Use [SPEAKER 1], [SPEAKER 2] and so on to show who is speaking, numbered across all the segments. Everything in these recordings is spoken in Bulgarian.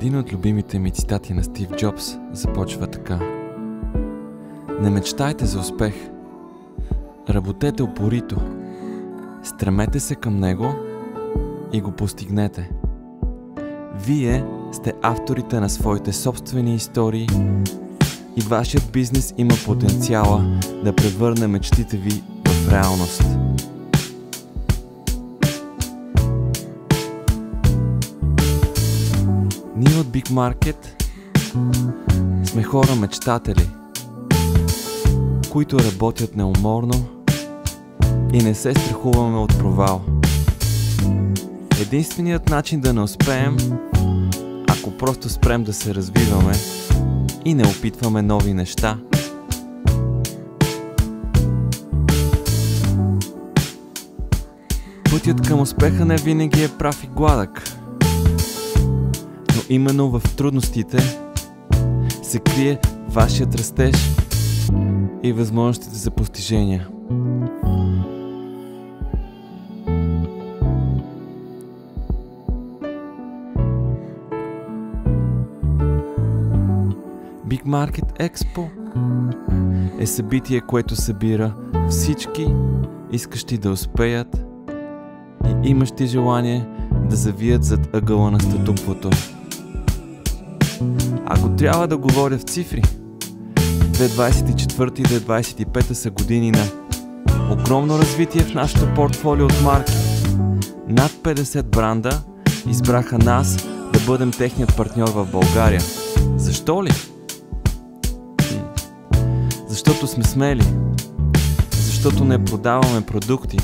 [SPEAKER 1] Един от любимите ми цитати на Стив Джобс започва така: не мечтайте за успех, работете упорито, стремете се към него и го постигнете. Вие сте авторите на своите собствени истории и вашият бизнес има потенциала да превърне мечтите ви в реалност. Ние от Big Market сме хора мечтатели, които работят неуморно и не се страхуваме от провал. Единственият начин да не успеем, ако просто спрем да се развиваме и не опитваме нови неща. Пътят към успеха не винаги е прав и гладък, но именно в трудностите се крие вашият растеж и възможностите за постижения. Big Market Expo е събитие, което събира всички искащи да успеят и имащи желание да завият зад ъгъла на статуквото. Ако трябва да говоря в цифри, 2024 и 2025 са години на огромно развитие в нашото портфолио от марки. Над 50 бранда избраха нас да бъдем техният партньор в България. Защо ли? Защото сме смели, защото не продаваме продукти,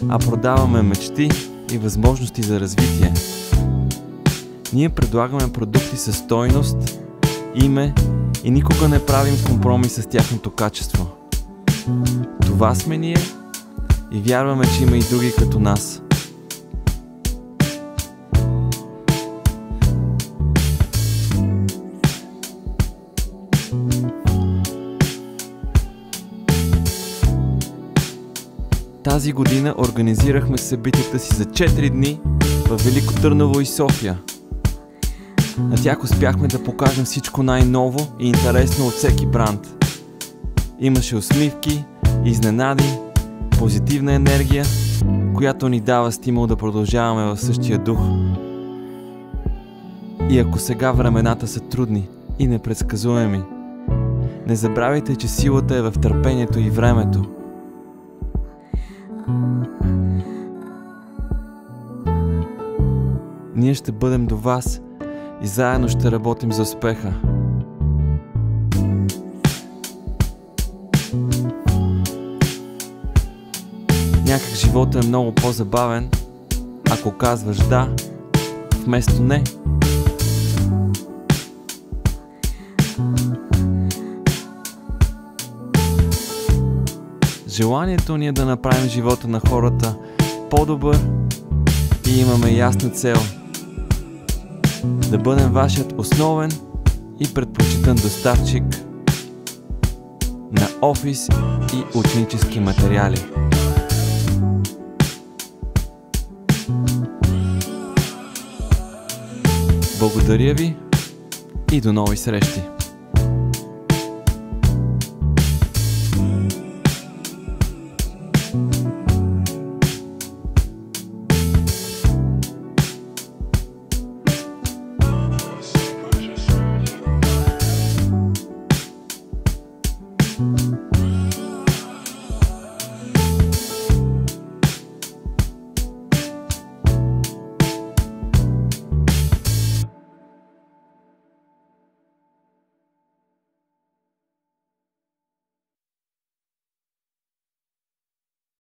[SPEAKER 1] а продаваме мечти и възможности за развитие. Ние предлагаме продукти със стойност, име и никога не правим компромис с тяхното качество. Това сме ние и вярваме, че има и други като нас. Тази година организирахме събитията си за 4 дни в Велико Търново и София. На тях успяхме да покажем всичко най-ново и интересно от всеки бранд. Имаше усмивки, изненади, позитивна енергия, която ни дава стимул да продължаваме в същия дух. И ако сега времената са трудни и непредсказуеми, не забравяйте, че силата е в търпението и времето. Ние ще бъдем до вас и заедно ще работим за успеха. Някак живота е много по-забавен, ако казваш да, вместо не. Желанието ни е да направим живота на хората по-добър и имаме ясна цел да бъдем вашият основен и предпочитан доставчик на офис и ученически материали. Благодаря ви и до нови срещи!